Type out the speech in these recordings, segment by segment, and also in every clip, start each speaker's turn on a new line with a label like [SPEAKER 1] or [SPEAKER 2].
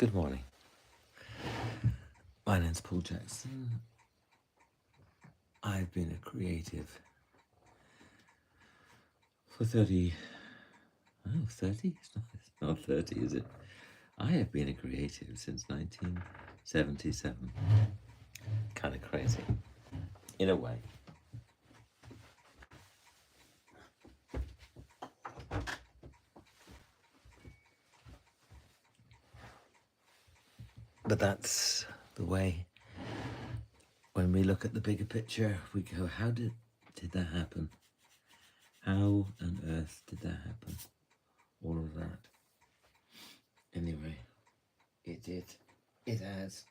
[SPEAKER 1] Good morning. My name's Paul Jackson. I've been a creative for 30... Oh, 30? It's not 30, is it? I have been a creative since 1977. Kind of crazy, in a way. But that's the way. When we look at the bigger picture, we go, how did that happen? How on earth did that happen? All of that. Anyway, it did. It has.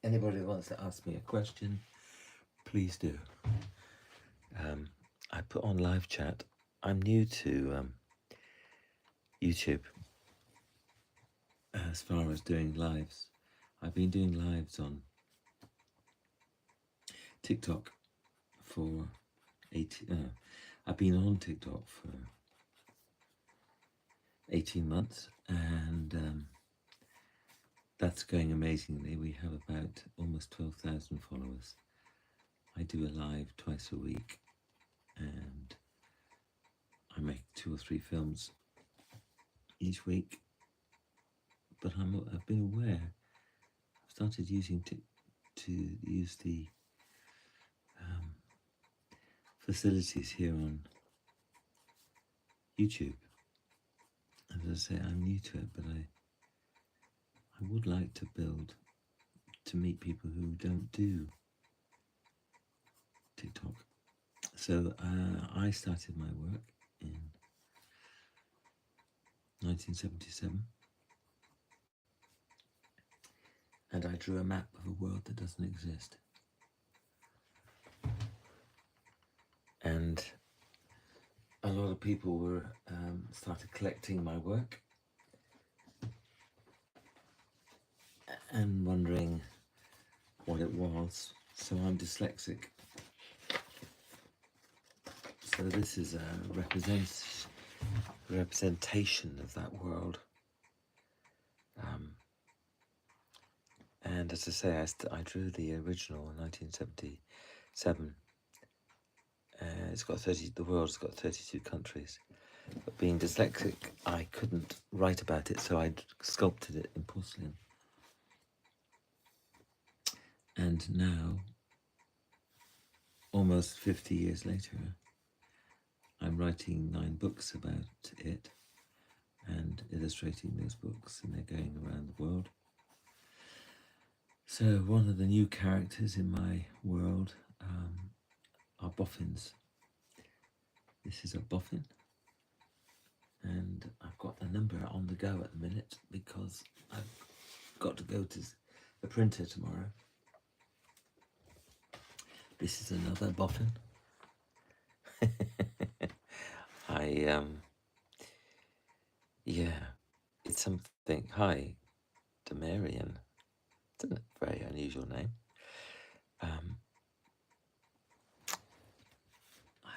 [SPEAKER 1] Anybody who wants to ask me a question, please do. I put on live chat. I'm new to YouTube as far as doing lives. I've been doing lives on TikTok for 18. I've been on TikTok for 18 months, and that's going amazingly. We have about almost 12,000 followers. I do a live twice a week, and I make 2 or 3 films each week. But I've been aware. I've started using to use the facilities here on YouTube. And as I say, I'm new to it, but I would like to meet people who don't do TikTok. So I started my work in 1977, and I drew a map of a world that doesn't exist. And a lot of people were started collecting my work and wondering what it was. So I'm dyslexic. So this is a representation of that world. And as I say, I drew the original in 1977. It's got the world's got 32 countries. But being dyslexic, I couldn't write about it, so I sculpted it in porcelain. And now, almost 50 years later, I'm writing 9 books about it and illustrating those books, and they're going around the world. So one of the new characters in my world are Boffins. This is a Boffin, and I've got the number on the go at the minute because I've got to go to the printer tomorrow. This is another Boffin. Yeah, it's something. Hi, Demarian. It's a very unusual name. I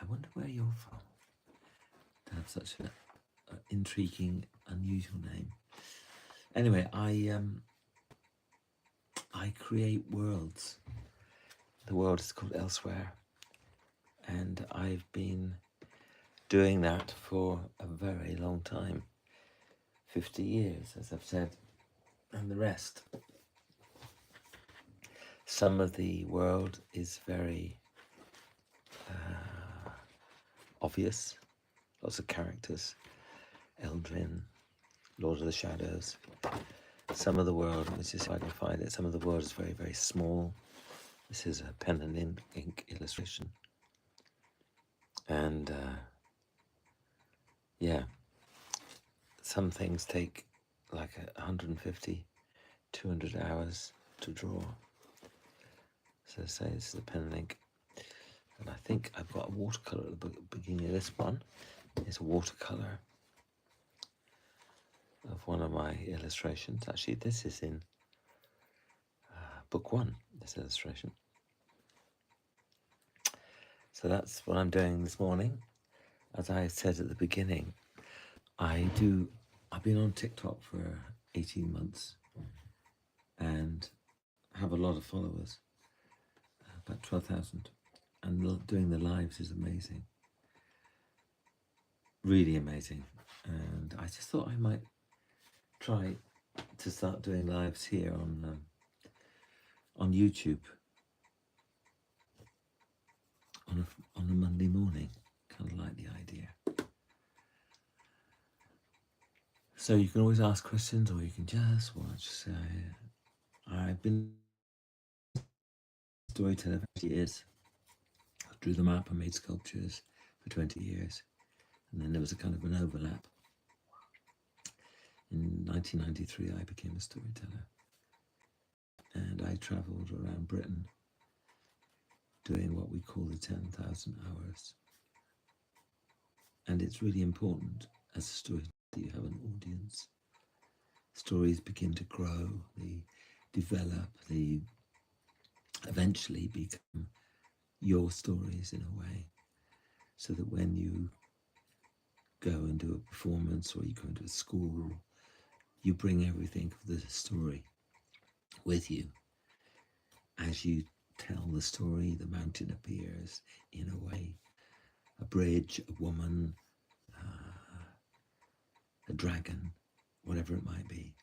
[SPEAKER 1] wonder where you're from to have such an intriguing, unusual name. Anyway, I create worlds. The world is called Elsewhere, and I've been doing that for a very long time. 50 years, as I've said, and the rest. Some of the world is very obvious, lots of characters, Eldrin, Lord of the Shadows. Some of the world, which is, if I can find it, some of the world is very, very small. This is a pen and ink illustration. And yeah, some things take like 150, 200 hours to draw. So say this is a pen and ink. And I think I've got a watercolour at the beginning of this one. It's a watercolour of one of my illustrations. Actually, this is in book 1, this illustration. So that's what I'm doing this morning. As I said at the beginning, I do I've been on TikTok for 18 months and have a lot of followers, about 12,000. And doing the lives is amazing. Really amazing. And I just thought I might try to start doing lives here on YouTube on a Monday morning. Kind of like the idea. So you can always ask questions, or you can just watch. So I've been a storyteller for years. I drew the map, I made sculptures for 20 years. And then there was a kind of an overlap. In 1993, I became a storyteller. And I travelled around Britain doing what we call the 10,000 hours. And it's really important as a storyteller that you have an audience. Stories begin to grow, they develop, they eventually become your stories in a way, so that when you go and do a performance or you go into a school, you bring everything of the story with you. As you tell the story, the mountain appears in a way, a bridge, a woman, a dragon, whatever it might be.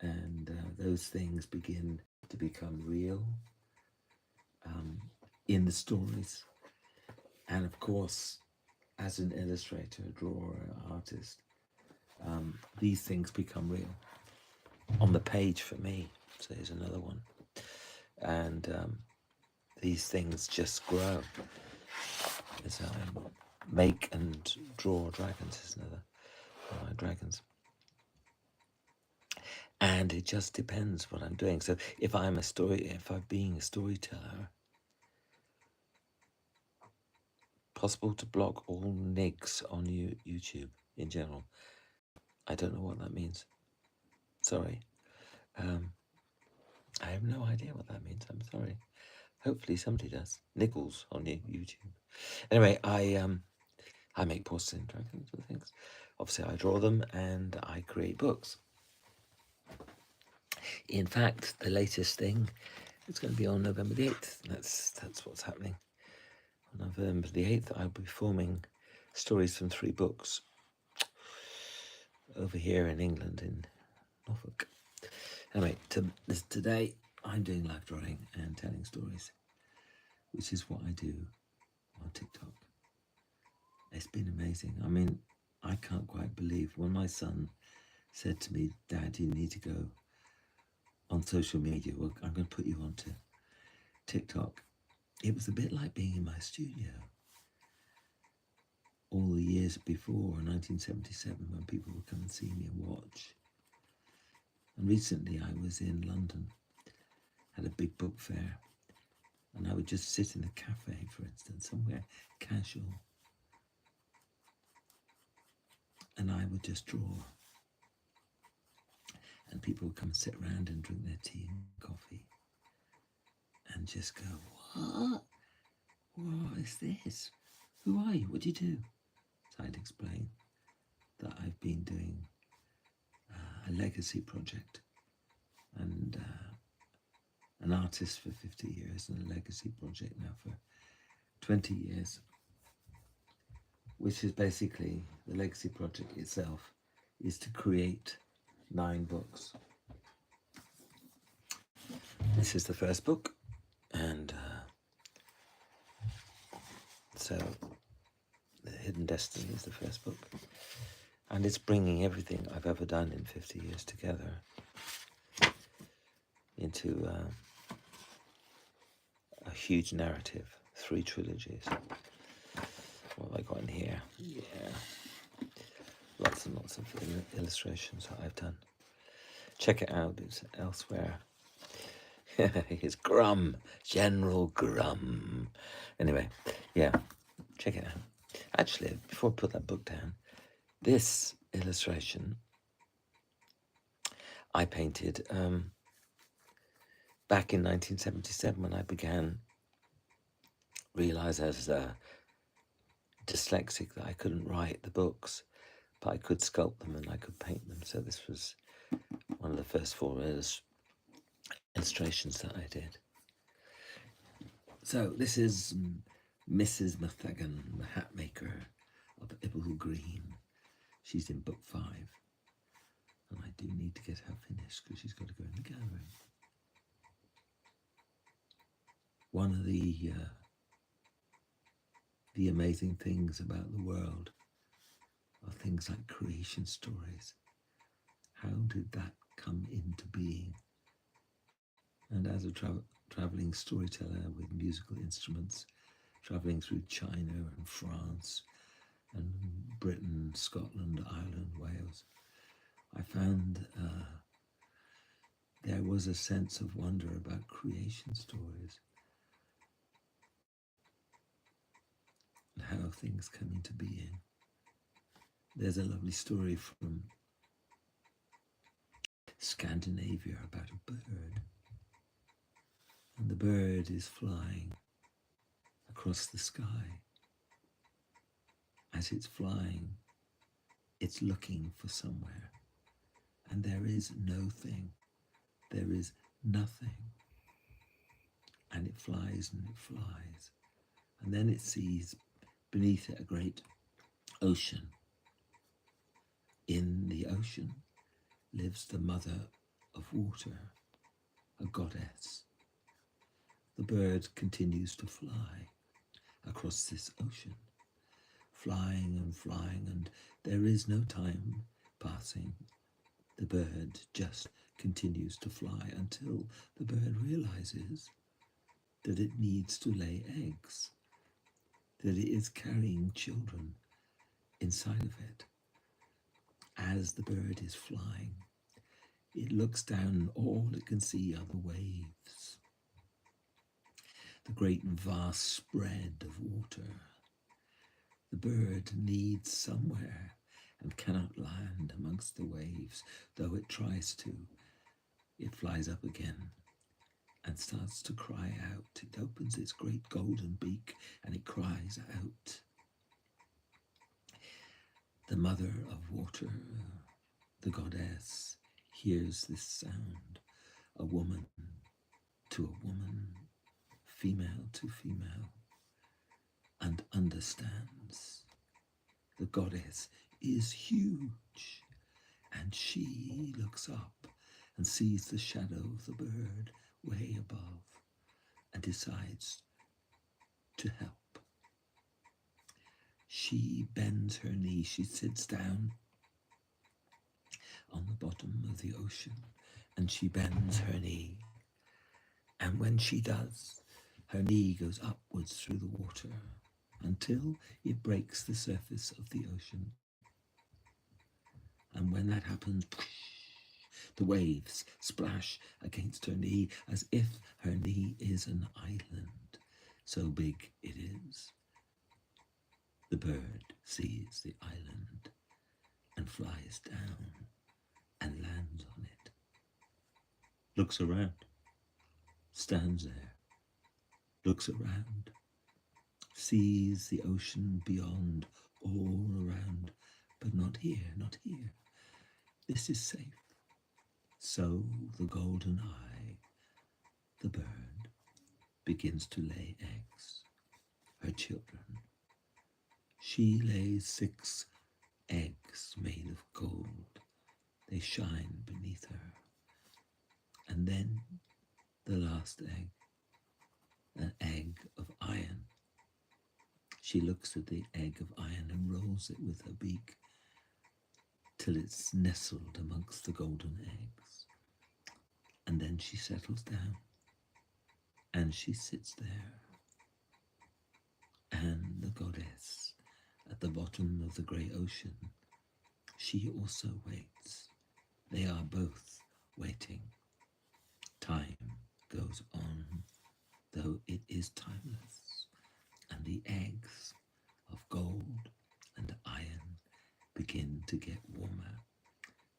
[SPEAKER 1] And those things begin to become real in the stories. And of course, as an illustrator, drawer, artist, these things become real on the page for me. So here's another one. And these things just grow as I make and draw dragons. Is another one of my dragons. And it just depends what I'm doing. So if I'm being a storyteller, possible to block all nigs on YouTube in general. I don't know what that means. Sorry. I have no idea what that means. I'm sorry. Hopefully somebody does. Niggles on YouTube. Anyway, I make porcelain dragons and things. Obviously, I draw them and I create books. In fact, the latest thing is going to be on November the 8th. That's what's happening. On November the 8th, I'll be performing stories from 3 books over here in England, in Norfolk. Anyway, today I'm doing live drawing and telling stories, which is what I do on TikTok. It's been amazing. I mean, I can't quite believe when my son said to me, "Dad, you need to go on social media. Well, I'm going to put you onto TikTok." It was a bit like being in my studio. All the years before, 1977, when people would come and see me and watch. And recently I was in London, had a big book fair, and I would just sit in a cafe, for instance, somewhere casual, and I would just draw. And people would come and sit around and drink their tea and coffee and just go, "What? What is this? Who are you? What do you do?" So I'd explain that I've been doing a legacy project and an artist for 50 years and a legacy project now for 20 years, which is basically the legacy project itself is to create 9 books. This is the first book, and so The Hidden Destiny is the first book, and it's bringing everything I've ever done in 50 years together into a huge narrative, 3 trilogies. What have I got in here? Yeah, lots and lots of illustrations that I've done. Check it out, it's elsewhere. It's Grum, General Grum. Anyway, yeah, check it out. Actually, before I put that book down, this illustration I painted back in 1977 when I began realize as a dyslexic that I couldn't write the books. but I could sculpt them and I could paint them. So this was one of the first 4 illustrations that I did. So this is Mrs. MacThaggan, the hat maker of Ibble Green. She's in book 5. And I do need to get her finished because she's got to go in the gallery. One of the amazing things about the world are things like creation stories. How did that come into being? And as a traveling storyteller with musical instruments, traveling through China and France and Britain, Scotland, Ireland, Wales, I found there was a sense of wonder about creation stories and how things come into being. There's a lovely story from Scandinavia about a bird. And the bird is flying across the sky. As it's flying, it's looking for somewhere. And there is no thing. There is nothing. And it flies and it flies. And then it sees beneath it a great ocean. In the ocean lives the mother of water, a goddess. The bird continues to fly across this ocean, flying, and there is no time passing. The bird just continues to fly until the bird realizes that it needs to lay eggs, that it is carrying children inside of it. As the bird is flying, it looks down and all it can see are the waves, the great vast spread of water. The bird needs somewhere and cannot land amongst the waves, though it tries to. It flies up again and starts to cry out. It opens its great golden beak and it cries out. The mother of water, the goddess, hears this sound, a woman to a woman, female to female, and understands. The goddess is huge, and she looks up and sees the shadow of the bird way above and decides to help. She bends her knee, she sits down on the bottom of the ocean and she bends her knee. And when she does, her knee goes upwards through the water until it breaks the surface of the ocean. And when that happens, the waves splash against her knee as if her knee is an island. So big it is. The bird sees the island and flies down and lands on it. Looks around, stands there, looks around, sees the ocean beyond, all around, but not here, not here. This is safe. So the golden eye, the bird, begins to lay eggs, her children. She lays 6 eggs made of gold. They shine beneath her. And then the last egg, an egg of iron. She looks at the egg of iron and rolls it with her beak till it's nestled amongst the golden eggs. And then she settles down and she sits there. And the goddess at the bottom of the grey ocean, she also waits. They are both waiting. Time goes on, though it is timeless, and the eggs of gold and iron begin to get warmer.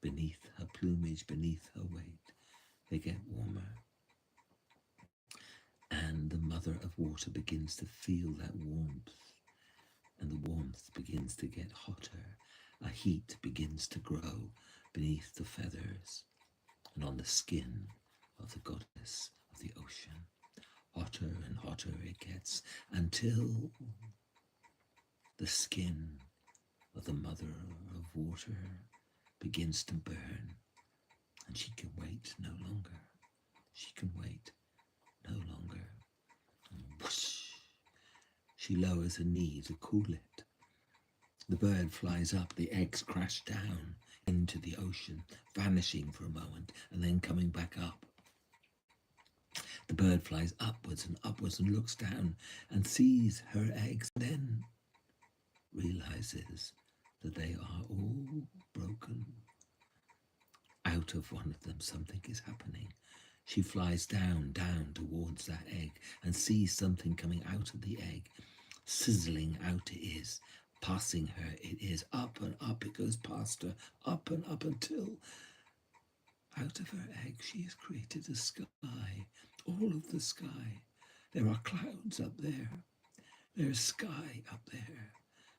[SPEAKER 1] Beneath her plumage, beneath her weight, they get warmer. And the mother of water begins to feel that warmth, and the warmth warmth begins to get hotter. A heat begins to grow beneath the feathers and on the skin of the goddess of the ocean. Hotter and hotter it gets until the skin of the mother of water begins to burn, and she can wait no longer. She can wait no longer. And whoosh, she lowers a knee to cool it. The bird flies up, the eggs crash down into the ocean, vanishing for a moment and then coming back up. The bird flies upwards and looks down and sees her eggs, then realizes that they are all broken. Out of one of them something is happening. She flies down towards that egg and sees something coming out of the egg. Sizzling out it is, passing her it is, up and up it goes past her, up and up until out of her egg she has created a sky, all of the sky. There are clouds up there, there's sky up there.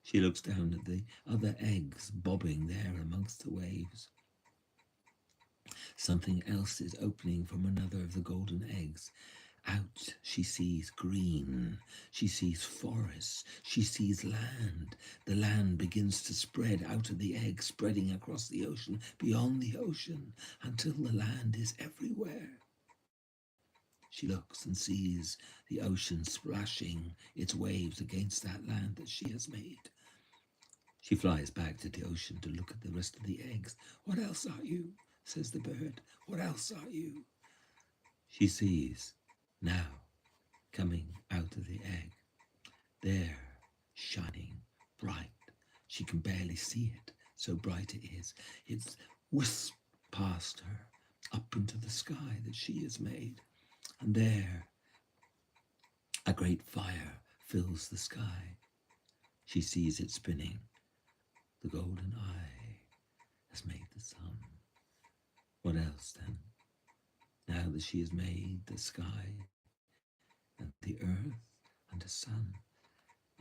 [SPEAKER 1] She looks down at the other eggs bobbing there amongst the waves. Something else is opening from another of the golden eggs. Out she sees green, she sees forests, she sees land. The land begins to spread out of the egg, spreading across the ocean, beyond the ocean, until the land is everywhere. She looks and sees the ocean splashing its waves against that land that she has made. She flies back to the ocean to look at the rest of the eggs. What else are you? Says the bird. What else are you? She sees now coming out of the egg. There, shining bright. She can barely see it, so bright it is. It's whisked past her, up into the sky that she has made. And there, a great fire fills the sky. She sees it spinning. The golden eye has made the sun. What else then? Now that she has made the sky and the earth and the sun,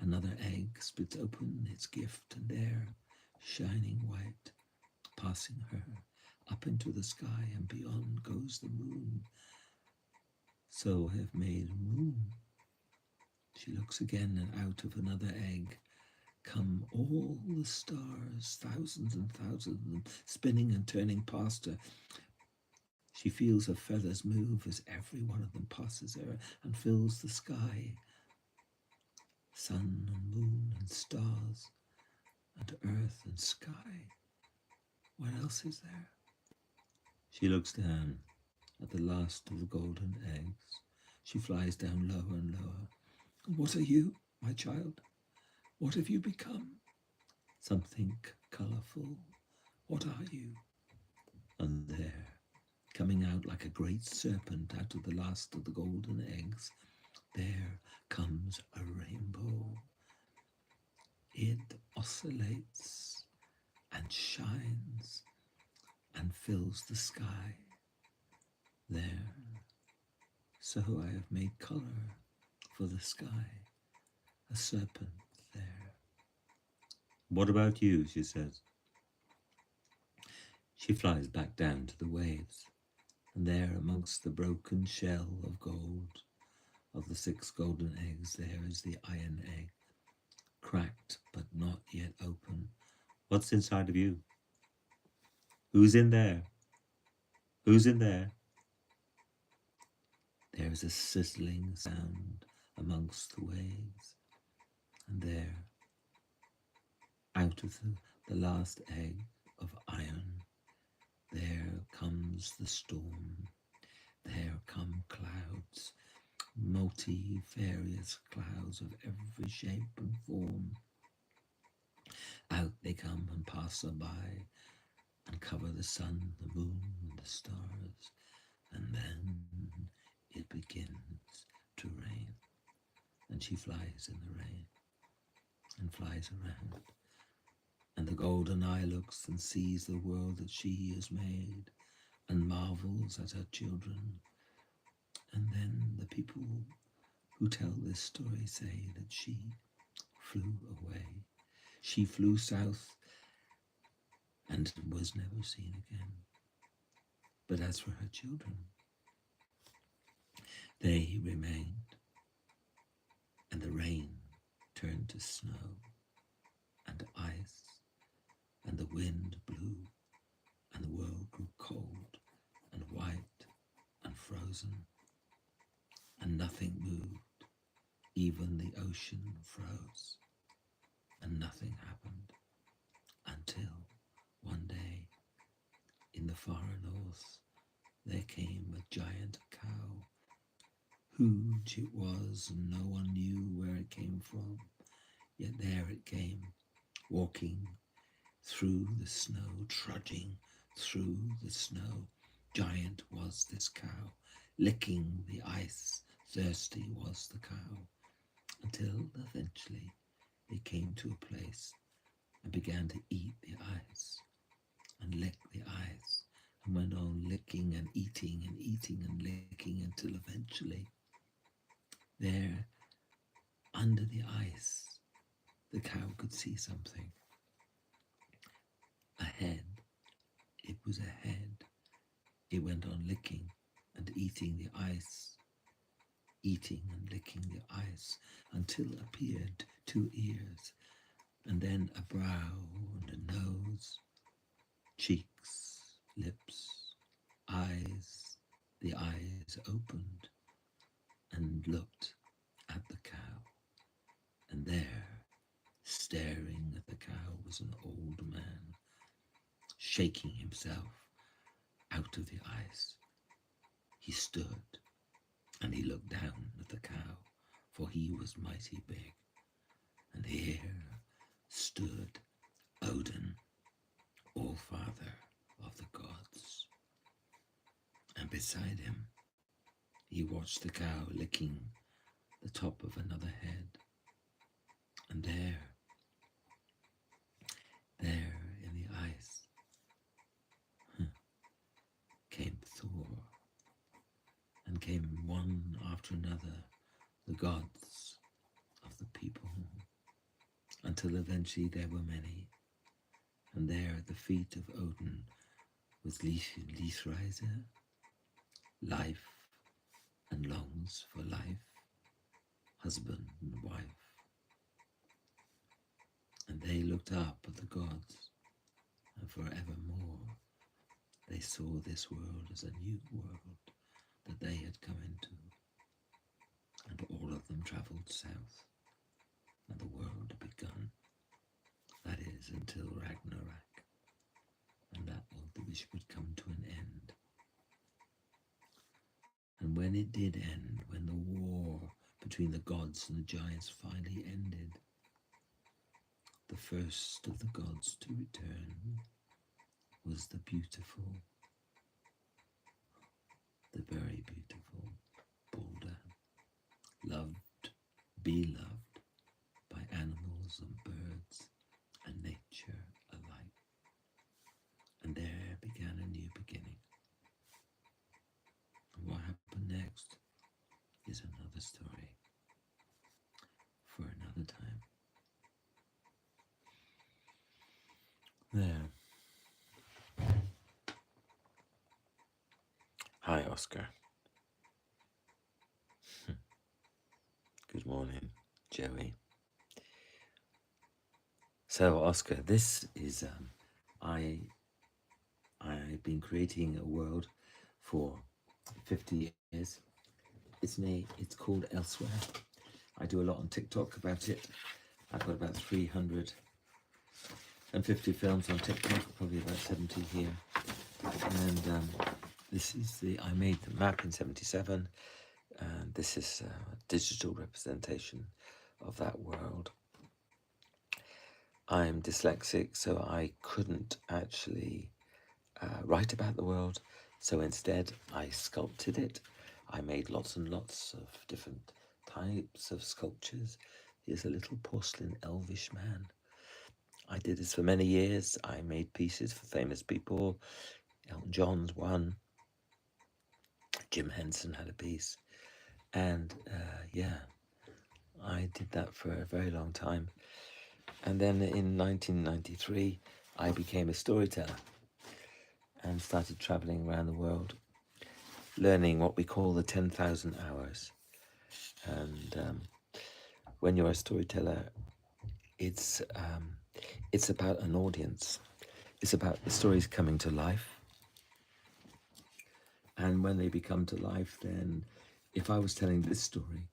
[SPEAKER 1] another egg splits open its gift, and there, shining white, passing her, up into the sky and beyond goes the moon. So I have made a moon. She looks again, and out of another egg come all the stars, thousands and thousands of them, spinning and turning past her. She feels her feathers move as every one of them passes her and fills the sky. Sun and moon and stars and earth and sky. What else is there? She looks down at the last of the golden eggs. She flies down lower and lower. What are you, my child? What have you become? Something colourful. What are you? And there, coming out like a great serpent out of the last of the golden eggs, there comes a rainbow. It oscillates and shines and fills the sky. There, so I have made colour for the sky, a serpent there. What about you, she says. She flies back down to the waves, and there amongst the broken shell of gold of the 6 golden eggs, there is the iron egg, cracked but not yet open. What's inside of you? Who's in there? Who's in there? There is a sizzling sound amongst the waves, and there, out of the last egg of iron, there comes the storm. There come clouds, multifarious clouds of every shape and form. Out they come and pass by and cover the sun, the moon, and the stars, and then it begins to rain, and she flies in the rain and flies around, and the golden eye looks and sees the world that she has made and marvels at her children. And then the people who tell this story say that she flew away. She flew south and was never seen again. But as for her children, they remained, and the rain turned to snow and ice, and the wind blew, and the world grew cold and white and frozen, and nothing moved. Even the ocean froze, and nothing happened until one day, in the far north, there came a giant cow. Huge it was, and no one knew where it came from. Yet there it came, walking through the snow, trudging through the snow. Giant was this cow, licking the ice. Thirsty was the cow, until eventually it came to a place and began to eat the ice and lick the ice, and went on licking and eating and eating and licking until eventually there, under the ice, the cow could see something. A head. It was a head. It went on licking and eating the ice, eating and licking the ice, until appeared 2 ears, and then a brow and a nose, cheeks, lips, eyes. The eyes opened and looked at the cow, and there, staring at the cow, was an old man, shaking himself out of the ice. He stood and he looked down at the cow, for he was mighty big, and here stood Odin, All-Father of the gods, and beside him he watched the cow licking the top of another head, and there in the ice came Thor, and came one after another the gods of the people, until eventually there were many, and there at the feet of Odin was Lífræðir, life and longs for life, husband and wife, and they looked up at the gods, and forevermore they saw this world as a new world that they had come into, and all of them travelled south, and the world had begun. That is, until Ragnarok, and that which would come to an end. And when it did end, when the war between the gods and the giants finally ended, the first of the gods to return was the beautiful, the very beautiful Balder, loved, beloved by animals and birds and nature alike. And there began a new beginning. And what happened next is another story for another time. There. Hi, Oscar. Good morning, Joey. So, Oscar, this is I've been creating a world for 50 years. It's called Elsewhere. I do a lot on TikTok about it. I've got about 350 films on TikTok, probably about 70 here. And this is I made the map in 77, and this is a digital representation of that world. I'm dyslexic, so I couldn't actually write about the world, so instead I sculpted it. I made lots and lots of different types of sculptures. Here's a little porcelain elvish man. I did this for many years. I made pieces for famous people. Elton John's one. Jim Henson had a piece. And yeah, I did that for a very long time. And then in 1993, I became a storyteller and started traveling around the world, learning what we call the 10,000 hours. And when you're a storyteller, it's about an audience. It's about the stories coming to life. And when they become to life, then if I was telling this story,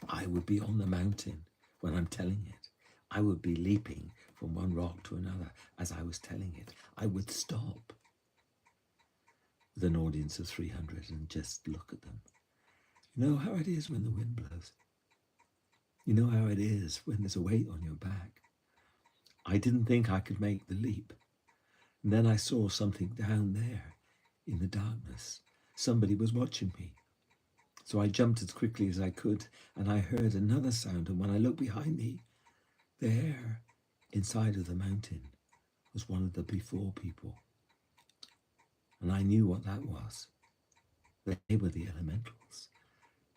[SPEAKER 1] I would be on the mountain when I'm telling it. I would be leaping from one rock to another as I was telling it. I would stop with an audience of 300 and just look at them. You know how it is when the wind blows. You know how it is when there's a weight on your back. I didn't think I could make the leap. And then I saw something down there in the darkness. Somebody was watching me. So I jumped as quickly as I could, and I heard another sound. And when I looked behind me, there, inside of the mountain, was one of the before people. And I knew what that was. They were the elementals.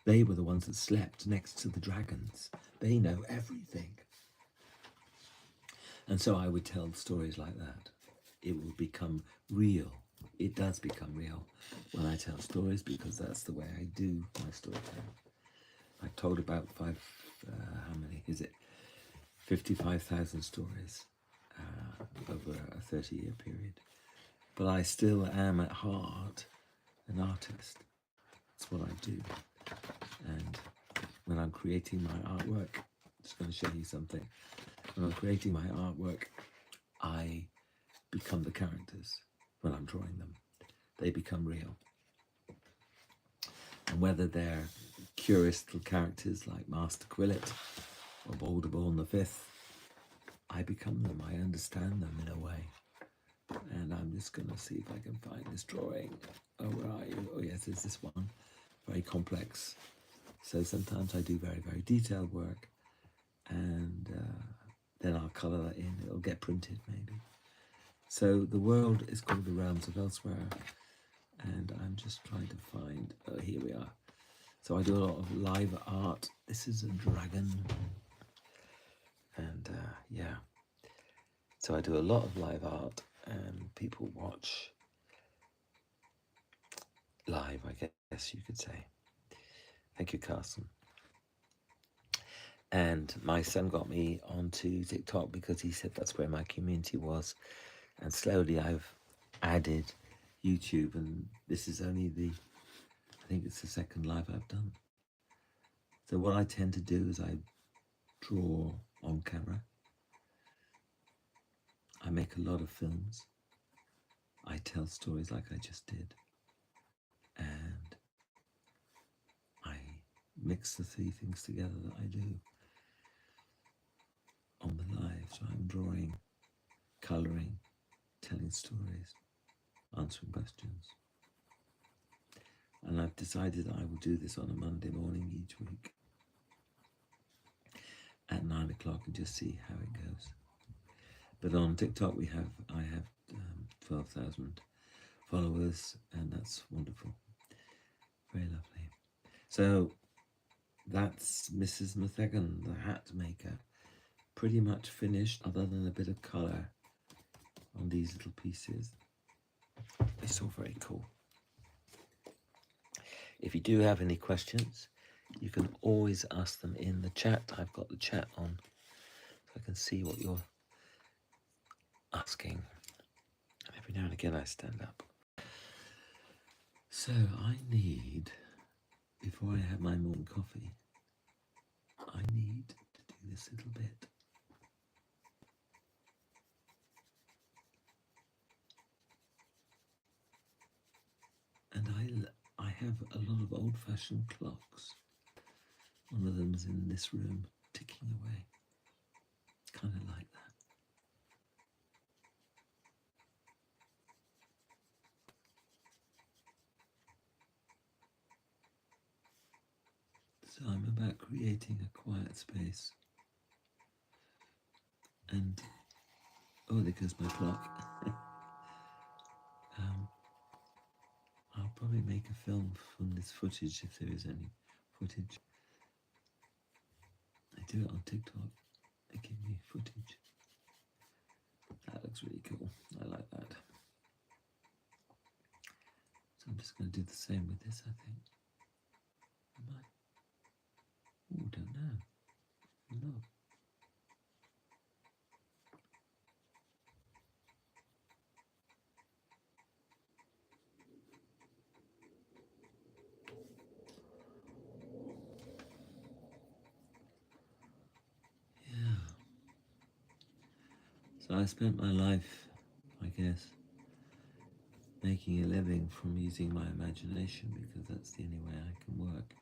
[SPEAKER 1] They were the ones that slept next to the dragons. They know everything. And so I would tell stories like that. It will become real. It does become real when I tell stories, because that's the way I do my storytelling. I've told about how many is it? 55,000 stories over a 30-year period. But I still am at heart an artist. That's what I do. And when I'm creating my artwork, I'm just going to show you something. When I'm creating my artwork, I become the characters. When I'm drawing them, they become real. And whether they're curious little characters like Master Quillet or Balderborn the Fifth, I become them. I understand them in a way. And I'm just going to see if I can find this drawing. Oh, where are you? Oh, yes, there's this one. Very complex. So sometimes I do very, very detailed work, and then I'll colour that in. It'll get printed, maybe. So the world is called The Realms of Elsewhere, and I'm just trying to find... Oh, here we are. So I do a lot of live art. This is a dragon. And yeah. So I do a lot of live art, and people watch live, I guess you could say. Thank you, Carson. And my son got me onto TikTok because he said that's where my community was. And slowly I've added YouTube, and this is only I think it's the second live I've done. So what I tend to do is I draw on camera. I make a lot of films. I tell stories like I just did. And I mix the three things together that I do on the live. So I'm drawing, colouring, telling stories, answering questions. And I've decided I will do this on a Monday morning each week at 9 o'clock and just see how it goes. But on TikTok I have 12,000 followers, and that's wonderful. Very lovely. So that's Mrs. MacThaggan, the hat maker. Pretty much finished, other than a bit of colour on these little pieces. It's all very cool. If you do have any questions, you can always ask them in the chat. I've got the chat on, so I can see what you're asking. And every now and again I stand up. So I need, before I have my morning coffee, I need to do this little bit. And I have a lot of old-fashioned clocks. One of them's in this room, ticking away. Kind of like that. So I'm about creating a quiet space. And, oh, there goes my clock. I'll probably make a film from this footage if there is any footage. I do it on TikTok. give me footage. That looks really cool. I like that. So I'm just going to do the same with this, I think. Am I? Oh, don't know. No. Yeah. So I spent my life, I guess, making a living from using my imagination because that's the only way I can work.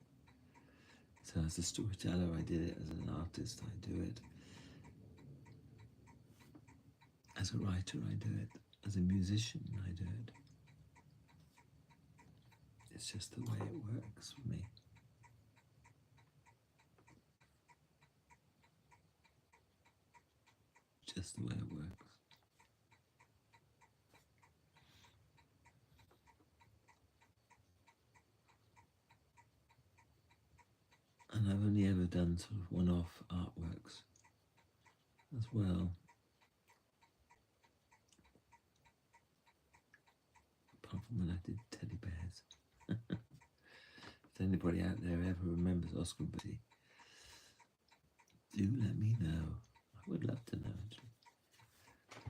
[SPEAKER 1] So as a storyteller, I did it. As an artist, I do it. As a writer, I do it. As a musician, I do it. It's just the way it works for me. Just the way it works. And I've only ever done sort of one-off artworks as well. Apart from when I did teddy bears. If anybody out there ever remembers Oscar Betty, do let me know. I would love to know, actually.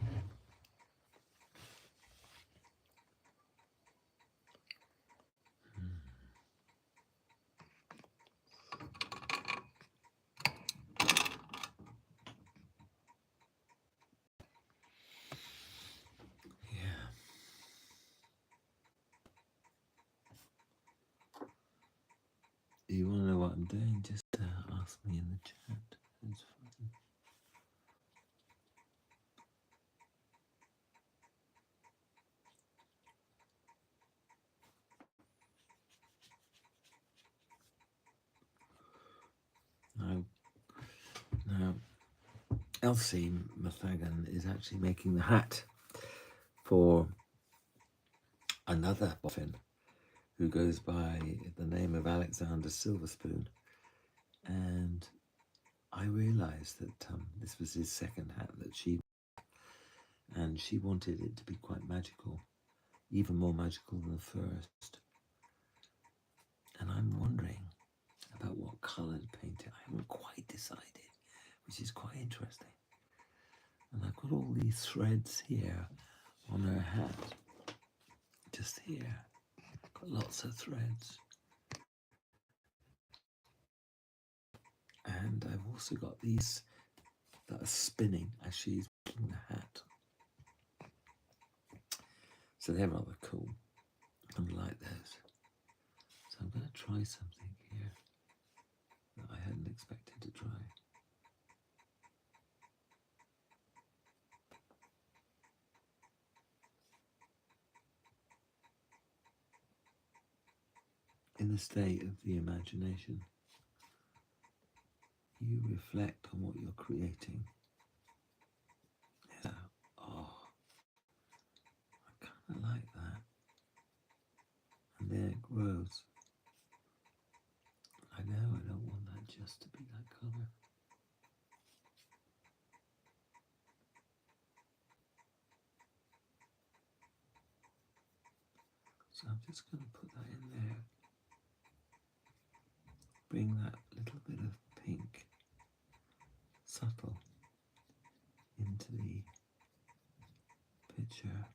[SPEAKER 1] Yeah. If you want to know what I'm doing, just ask me in the chat. It's fine. Now, Elsie MacThaggan is actually making the hat for another Boffin who goes by the name of Alexander Silverspoon. And I realised that this was his second hat that and she wanted it to be quite magical, even more magical than the first. And I'm wondering about what colour to paint it. I haven't quite decided, which is quite interesting. And I've got all these threads here on her hat, just here. Got lots of threads. And I've also got these that are spinning as she's making the hat. So they're rather cool. I like those. So I'm going to try something here that I hadn't expected to try. In the state of the imagination, you reflect on what you're creating. Yeah. Oh, I kind of like that. And then it grows. I know I don't want that just to be that colour. So I'm just going to put that in there. Bring that little bit of pink, subtle, into the picture.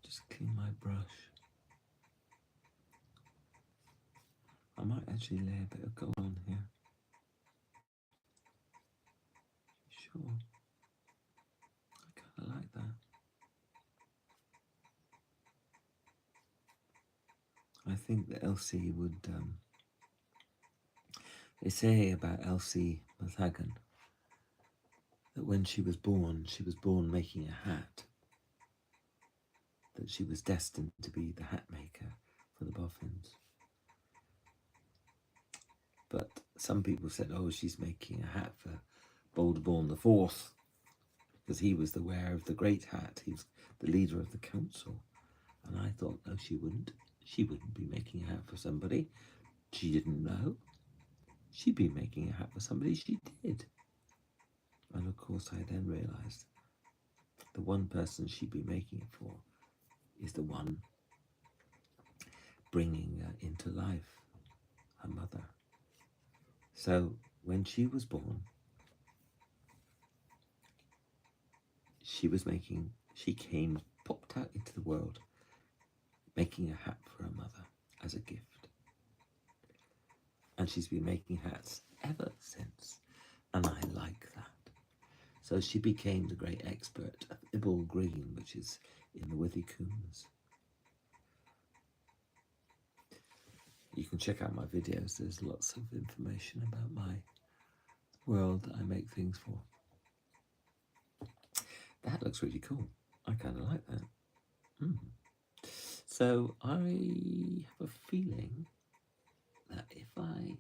[SPEAKER 1] Just clean my brush. I might actually lay a bit of gold on here. Sure. I kind of like that. I think that Elsie would, they say about Elsie MacThaggan that when she was born making a hat, that she was destined to be the hat maker for the Boffins. But some people said, oh, she's making a hat for Bolderborn IV, because he was the wearer of the great hat. He was the leader of the council. And I thought, no, she wouldn't. She wouldn't be making a hat for somebody she didn't know. she'd been making a hat for somebody. She did. And of course, I then realised the one person she'd be making it for is the one bringing into life her mother. So when she was born, popped out into the world, making a hat for her mother as a gift. And she's been making hats ever since. And I like that. So she became the great expert of Ibble Green, which is in the Withycombes. You can check out my videos. There's lots of information about my world that I make things for. That looks really cool. I kind of like that. So I have a feeling that if I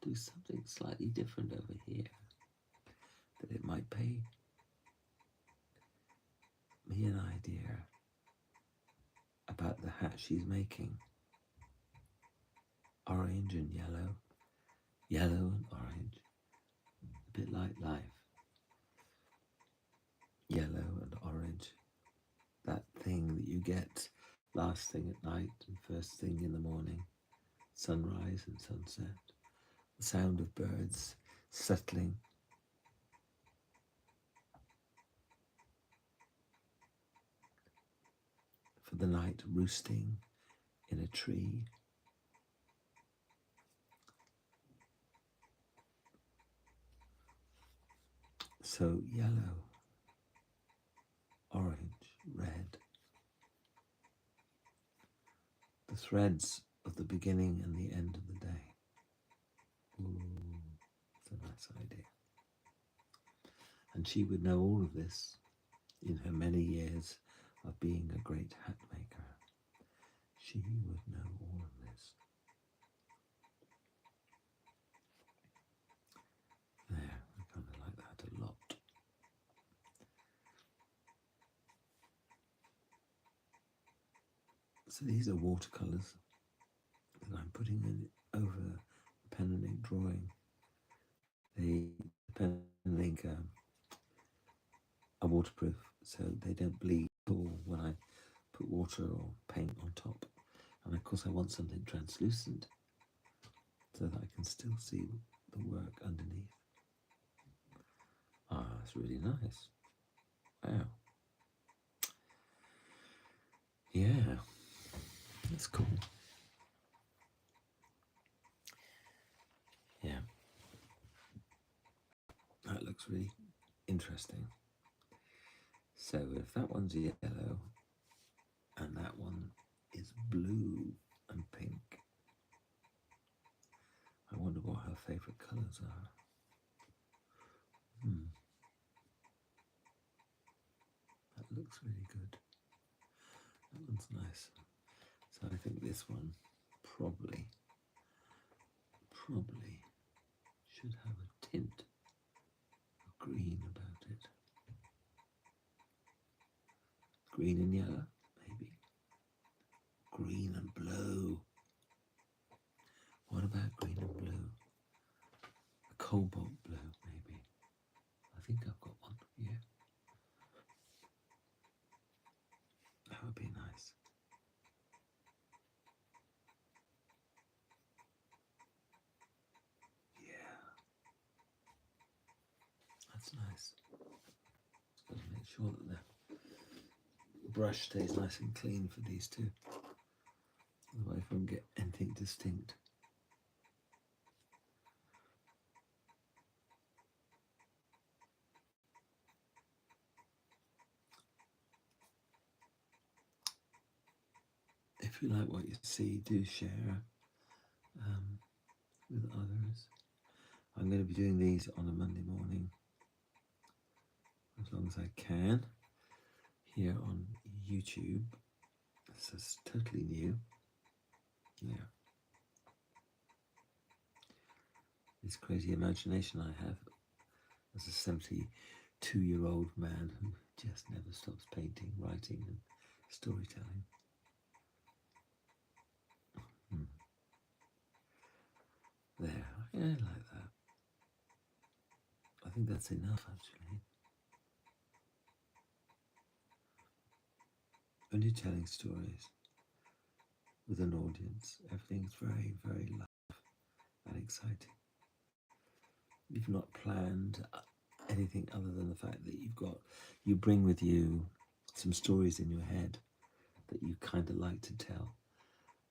[SPEAKER 1] do something slightly different over here, that it might pay me an idea about the hat she's making. Orange and yellow, yellow and orange, a bit like life. Yellow and orange, that thing that you get last thing at night and first thing in the morning, sunrise and sunset, the sound of birds settling. For the night roosting in a tree. So yellow, orange, red. The threads of the beginning and the end of the day. Ooh, it's a nice idea. And she would know all of this in her many years of being a great hat maker. She would know all of this. There, I kind of like that a lot. So these are watercolours that I'm putting in over the pen and ink drawing. The pen and ink are waterproof, so they don't bleed at all when I put water or paint on top. And of course I want something translucent so that I can still see the work underneath. Ah, that's really nice. Wow. Yeah, that's cool. Yeah. That looks really interesting. So if that one's yellow and that one is blue and pink, I wonder what her favourite colours are. That looks really good. That one's nice. So I think this one probably should have a tint of green about it. Green and yellow, maybe. Green and blue. What about green and blue? A cobalt blue, maybe. I think I've got one here. That would be nice. Yeah. That's nice. Just got to make sure that the brush stays nice and clean for these two. Otherwise I won't get anything distinct. If you like what you see, do share with others. I'm going to be doing these on a Monday morning, as long as I can, here on YouTube. This is totally new. Yeah. This crazy imagination I have as a 72-year-old man who just never stops painting, writing and storytelling. There, Yeah, like that. I think that's enough, actually. When you're telling stories with an audience, everything's very, very live and exciting. You've not planned anything other than the fact that you bring with you some stories in your head that you kind of like to tell.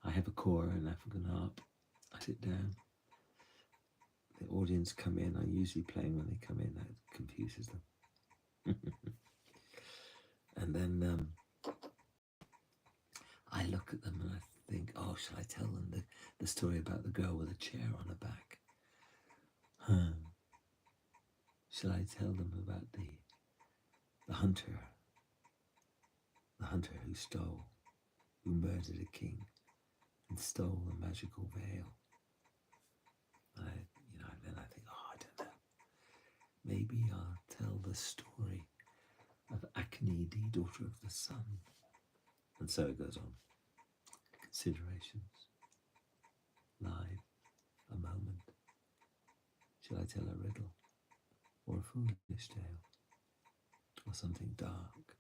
[SPEAKER 1] I have a kora, an African harp. I sit down. The audience come in. I'm usually playing when they come in. That confuses them. And then I look at them and I think, oh, shall I tell them the story about the girl with a chair on her back? Shall I tell them about the hunter who murdered a king and stole the magical veil? And then I think, oh, I don't know. Maybe I'll tell the story of Achnidi, daughter of the sun. And so it goes on. Considerations. Live. A moment. Shall I tell a riddle? Or a foolish tale? Or something dark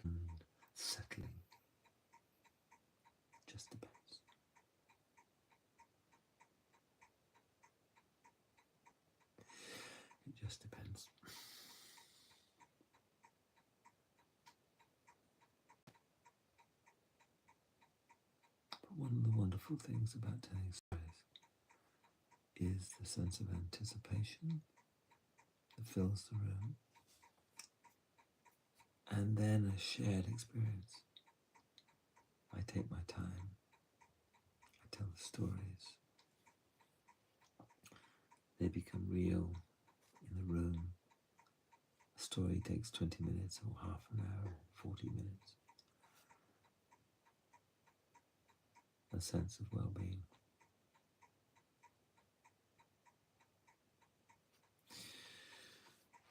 [SPEAKER 1] and settling? Just depends. It just depends. But one of the wonderful things about telling stories is the sense of anticipation that fills the room, and then a shared experience. I take my time, I tell the stories, they become real in the room. A story takes 20 minutes or half an hour, 40 minutes. A sense of well-being.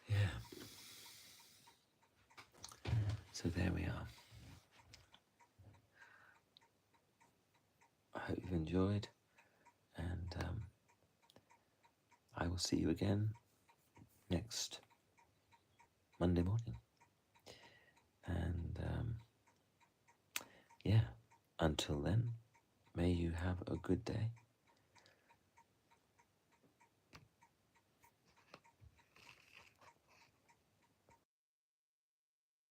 [SPEAKER 1] Yeah. So there we are. I hope you've enjoyed, and I will see you again next Monday morning. And yeah, until then, may you have a good day.